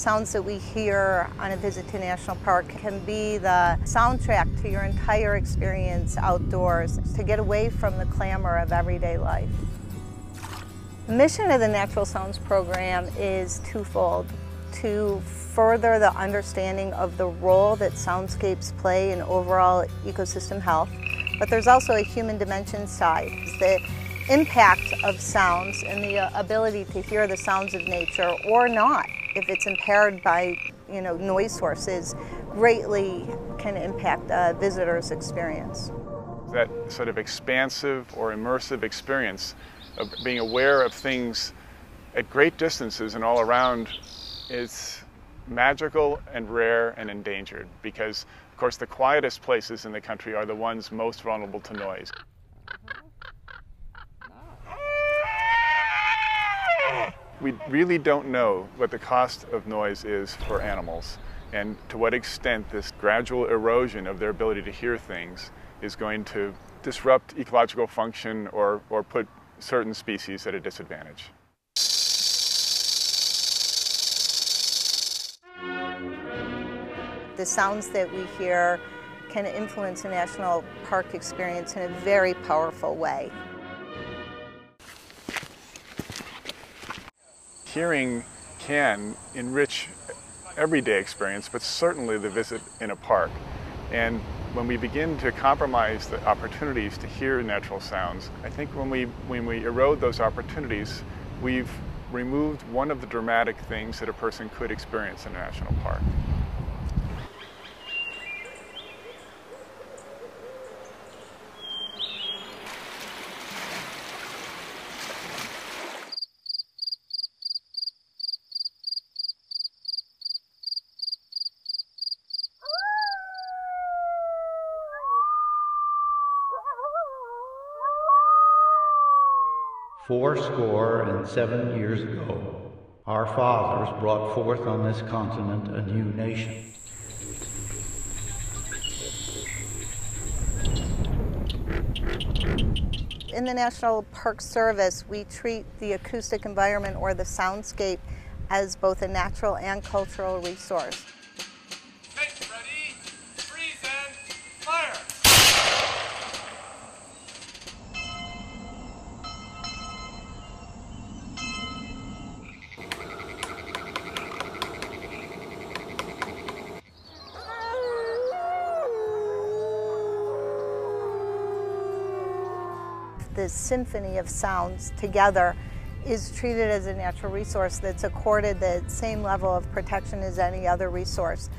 sounds that we hear on a visit to National Park can be the soundtrack to your entire experience outdoors, to get away from the clamor of everyday life. The mission of the Natural Sounds program is twofold: to further the understanding of the role that soundscapes play in overall ecosystem health, but there's also a human dimension side. The impact of sounds and the ability to hear the sounds of nature or not, if it's impaired by noise sources, greatly can impact a visitor's experience. That sort of expansive or immersive experience of being aware of things at great distances and all around is magical and rare and endangered, because of course the quietest places in the country are the ones most vulnerable to noise. We really don't know what the cost of noise is for animals, and to what extent this gradual erosion of their ability to hear things is going to disrupt ecological function or put certain species at a disadvantage. The sounds that we hear can influence a national park experience in a very powerful way. Hearing can enrich everyday experience, but certainly the visit in a park. And when we begin to compromise the opportunities to hear natural sounds, I think when we erode those opportunities, we've removed one of the dramatic things that a person could experience in a national park. Fourscore-and-7 years ago, our fathers brought forth on this continent a new nation. In the National Park Service, we treat the acoustic environment, or the soundscape, as both a natural and cultural resource. Ready, freeze, and fire! This symphony of sounds together is treated as a natural resource that's accorded the same level of protection as any other resource.